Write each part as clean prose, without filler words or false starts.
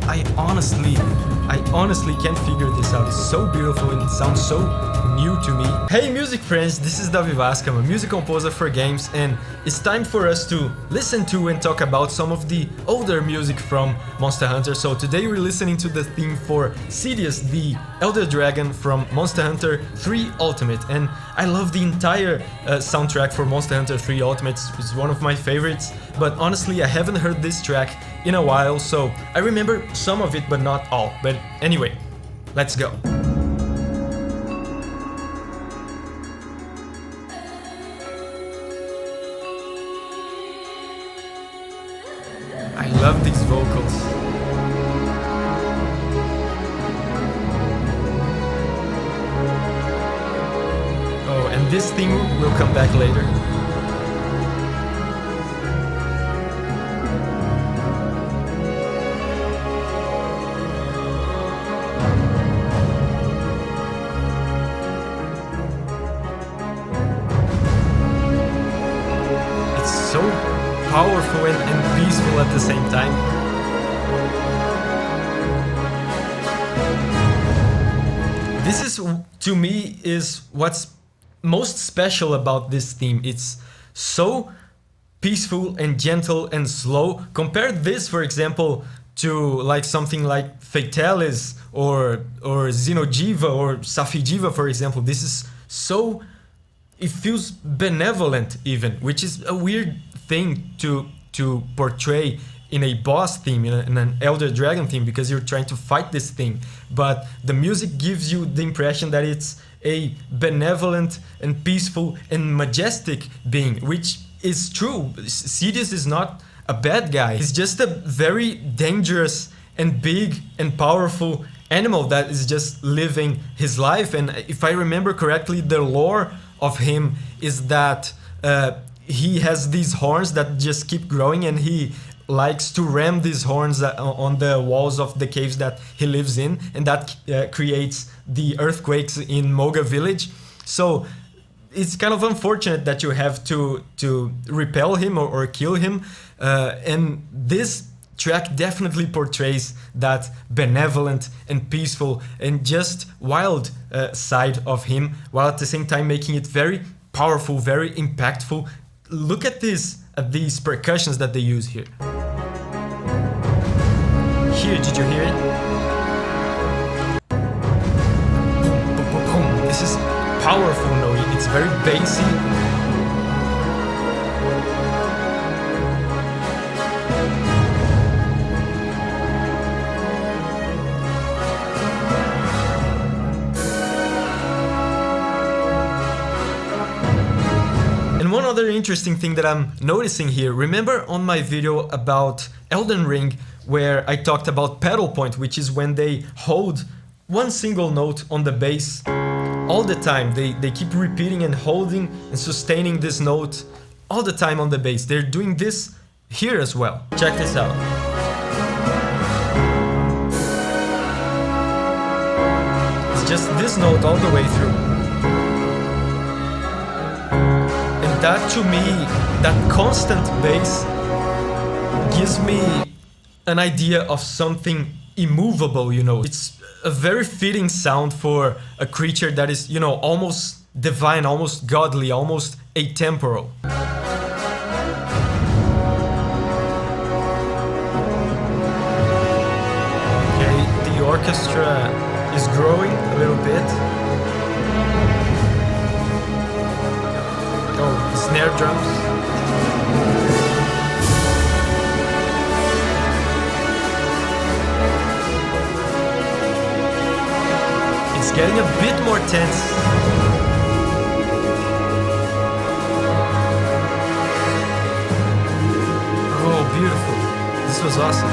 I honestly can't figure this out. It's so beautiful and it sounds so new to me. Hey music friends, this is Davi Vasc. I'm a music composer for games, and it's time for us to listen to and talk about some of the older music from Monster Hunter. So today we're listening to the theme for Ceadeus, the Elder Dragon from Monster Hunter 3 Ultimate, and I love the entire soundtrack for Monster Hunter 3 Ultimate. It's one of my favorites, but honestly I haven't heard this track in a while, so I remember some of it but not all. But anyway, let's go. I love these vocals. Oh, and this theme will come back later. It's so powerful and peaceful at the same time. This is, to me, is what's most special about this theme. It's so peaceful and gentle and slow. Compare this, for example, to like something like Ceadeus or Xenojiva or Safijiva, for example. This is so, it feels benevolent even, which is a weird thing to portray in a boss theme, in an Elder Dragon theme, because you're trying to fight this thing. But the music gives you the impression that it's a benevolent and peaceful and majestic being, which is true. Ceadeus is not a bad guy. He's just a very dangerous and big and powerful animal that is just living his life. And if I remember correctly, the lore of him is that he has these horns that just keep growing, and he likes to ram these horns on the walls of the caves that he lives in, and that creates the earthquakes in Moga village. So it's kind of unfortunate that you have to repel him or kill him, and this track definitely portrays that benevolent and peaceful and just wild side of him, while at the same time making it very powerful, very impactful. Look at these percussions that they use here. Here, did you hear it? Boom, boom, boom, boom. This is powerful, no? It's very bassy. And one other interesting thing that I'm noticing here, remember on my video about Elden Ring, where I talked about pedal point, which is when they hold one single note on the bass all the time. They keep repeating and holding and sustaining this note all the time on the bass. They're doing this here as well. Check this out. It's just this note all the way through. And that, to me, that constant bass gives me an idea of something immovable, you know. It's a very fitting sound for a creature that is, you know, almost divine, almost godly, almost atemporal. Okay, the orchestra is growing a little bit. Oh, snare drums. It's getting a bit more tense. Oh, beautiful. This was awesome.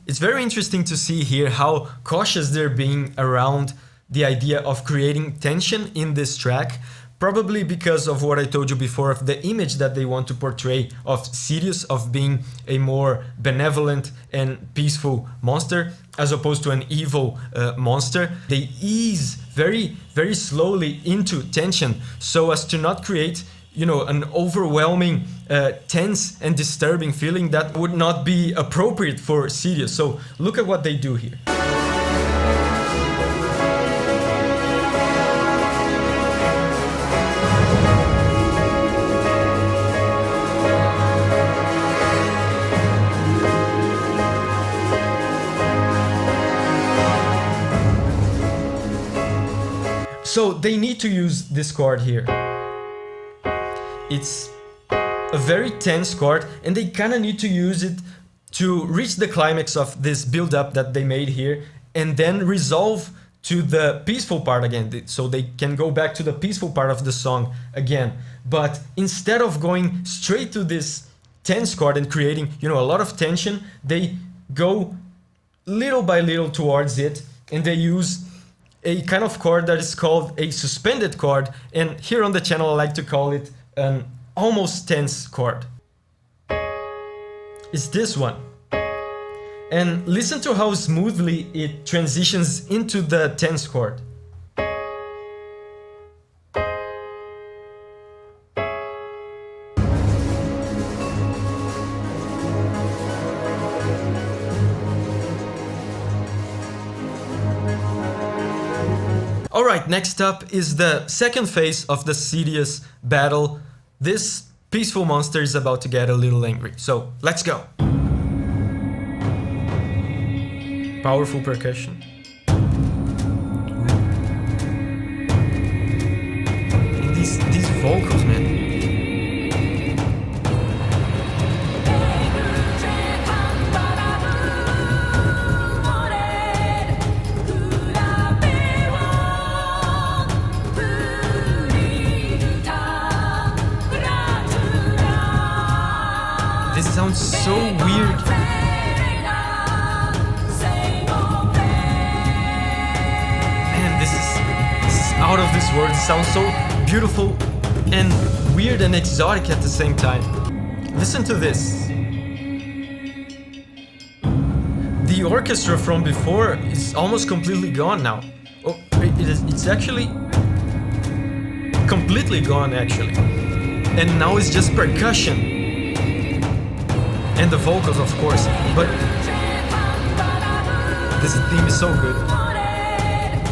It's very interesting to see here how cautious they're being around the idea of creating tension in this track. Probably because of what I told you before, of the image that they want to portray of Ceadeus, of being a more benevolent and peaceful monster, as opposed to an evil monster. They ease very, very slowly into tension so as to not create an overwhelming, tense and disturbing feeling that would not be appropriate for Ceadeus. So look at what they do here. So they need to use this chord here. It's a very tense chord, and they kind of need to use it to reach the climax of this build-up that they made here, and then resolve to the peaceful part again, so they can go back to the peaceful part of the song again. But instead of going straight to this tense chord and creating, a lot of tension, they go little by little towards it, and they use a kind of chord that is called a suspended chord, and here on the channel I like to call it an almost tense chord. It's this one. And listen to how smoothly it transitions into the tense chord. Alright, next up is the second phase of the Ceadeus battle. This peaceful monster is about to get a little angry, so let's go! Powerful percussion. And these vocals, man. This sounds so weird. Man, this is out of this world. It sounds so beautiful and weird and exotic at the same time. Listen to this. The orchestra from before is almost completely gone now. Oh, it's actually completely gone actually. And now it's just percussion. And the vocals, of course, but this theme is so good.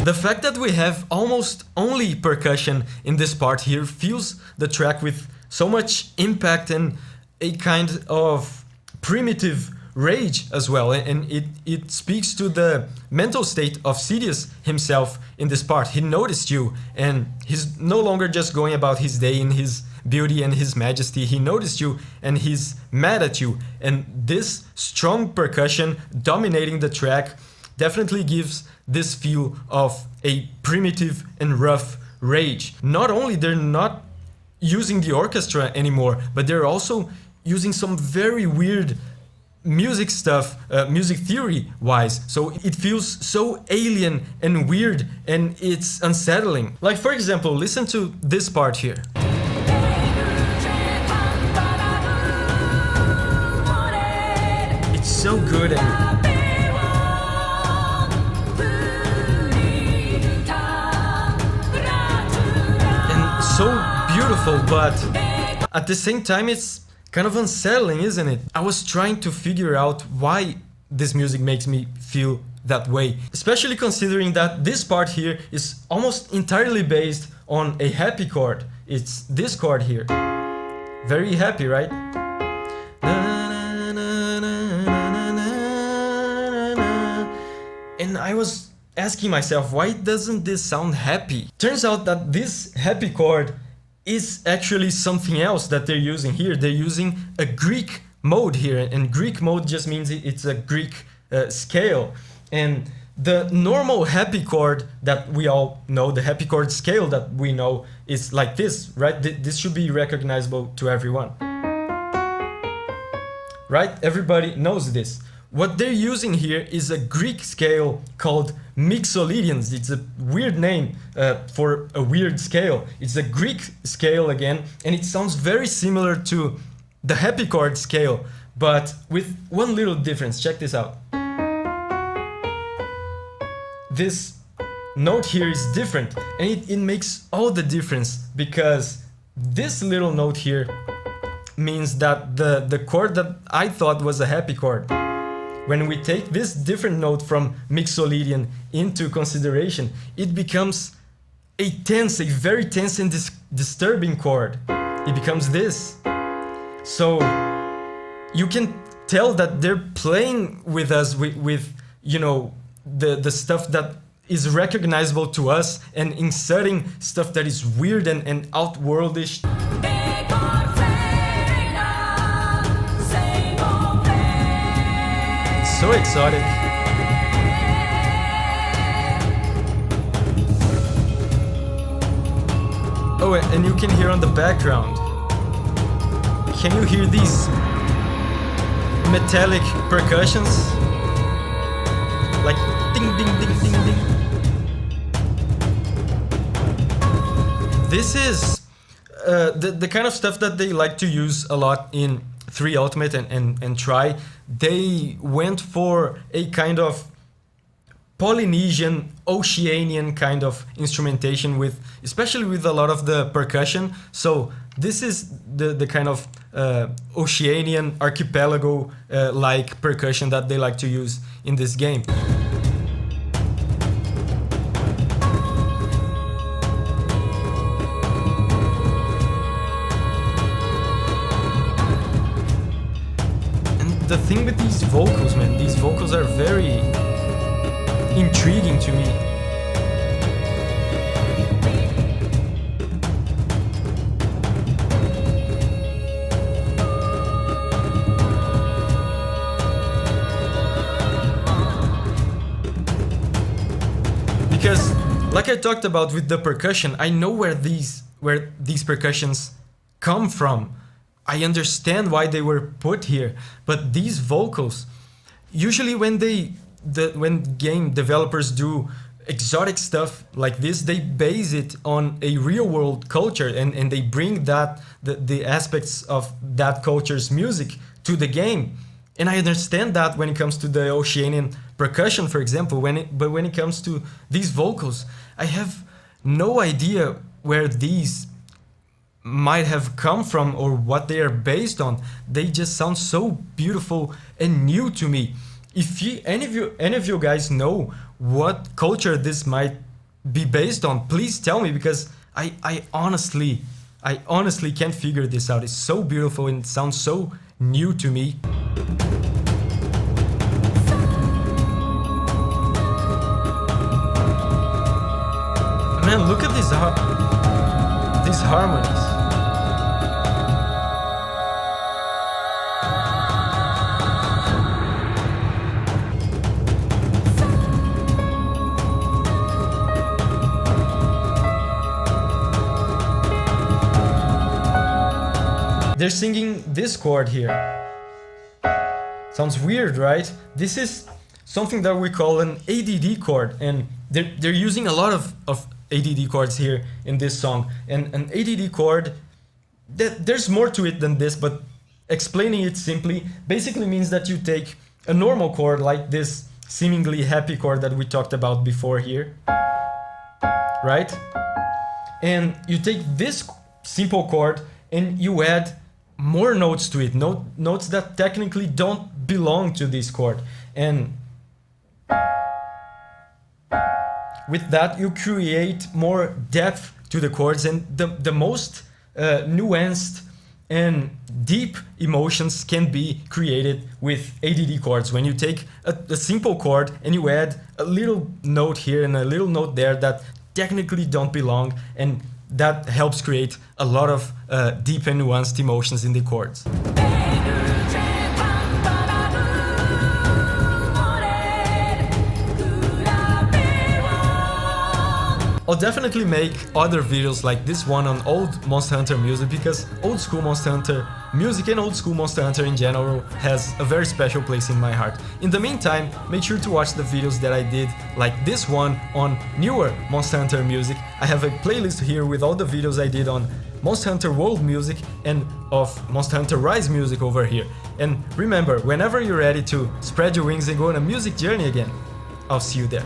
The fact that we have almost only percussion in this part here fills the track with so much impact and a kind of primitive rage as well, and it speaks to the mental state of Ceadeus himself in this part. He noticed you, and he's no longer just going about his day in his beauty and his majesty. He noticed you and he's mad at you, and this strong percussion dominating the track definitely gives this feel of a primitive and rough rage. Not only they're not using the orchestra anymore, but they're also using some very weird music stuff, music theory wise, so it feels so alien and weird, and it's unsettling. Like, for example, listen to this part here. It's so good and so beautiful, but at the same time it's kind of unsettling, isn't it? I was trying to figure out why this music makes me feel that way, especially considering that this part here is almost entirely based on a happy chord. It's this chord here. Very happy, right? And I was asking myself, why doesn't this sound happy? Turns out that this happy chord is actually something else that they're using here. They're using a Greek mode here, and Greek mode just means it's a Greek scale. And the normal happy chord that we all know, the happy chord scale that we know, is like this, right? This should be recognizable to everyone. Right? Everybody knows this. What they're using here is a Greek scale called Mixolydians. It's a weird name for a weird scale. It's a Greek scale again, and it sounds very similar to the happy chord scale, but with one little difference. Check this out. This note here is different, and it makes all the difference, because this little note here means that the chord that I thought was a happy chord, when we take this different note from Mixolydian into consideration, it becomes a tense, a very tense and disturbing chord. It becomes this. So you can tell that they're playing with us with you know, the stuff that is recognizable to us and inserting stuff that is weird and outworldish. So exotic. Oh, and you can hear on the background. Can you hear these metallic percussions? Like ding ding ding ding ding. This is the kind of stuff that they like to use a lot in 3 Ultimate and Try. They went for a kind of Polynesian, Oceanian kind of instrumentation with, especially with a lot of the percussion. So this is the kind of Oceanian archipelago like percussion that they like to use in this game. The thing with these vocals, man, these vocals are very intriguing to me. Because, like I talked about with the percussion, I know where these percussions come from. I understand why they were put here, but these vocals, usually when game developers do exotic stuff like this, they base it on a real world culture and they bring the aspects of that culture's music to the game. And I understand that when it comes to the Oceanian percussion, for example, but when it comes to these vocals, I have no idea where these might have come from or what they are based on. They just sound so beautiful and new to me. If any of you guys know what culture this might be based on, please tell me, because I honestly can't figure this out. It's so beautiful and it sounds so new to me. Man, look at these harmonies. They're singing this chord here. Sounds weird, right? This is something that we call an ADD chord, and they're using a lot of ADD chords here in this song. And an ADD chord, there's more to it than this, but explaining it simply basically means that you take a normal chord like this seemingly happy chord that we talked about before here, right? And you take this simple chord and you add more notes to it, notes that technically don't belong to this chord. And with that, you create more depth to the chords, and the most nuanced and deep emotions can be created with ADD chords. When you take a simple chord and you add a little note here and a little note there that technically don't belong, and that helps create a lot of deep and nuanced emotions in the chords. I'll definitely make other videos like this one on old Monster Hunter music, because old school Monster Hunter music and old school Monster Hunter in general has a very special place in my heart. In the meantime, make sure to watch the videos that I did, like this one on newer Monster Hunter music. I have a playlist here with all the videos I did on Monster Hunter World music and of Monster Hunter Rise music over here. And remember, whenever you're ready to spread your wings and go on a music journey again, I'll see you there.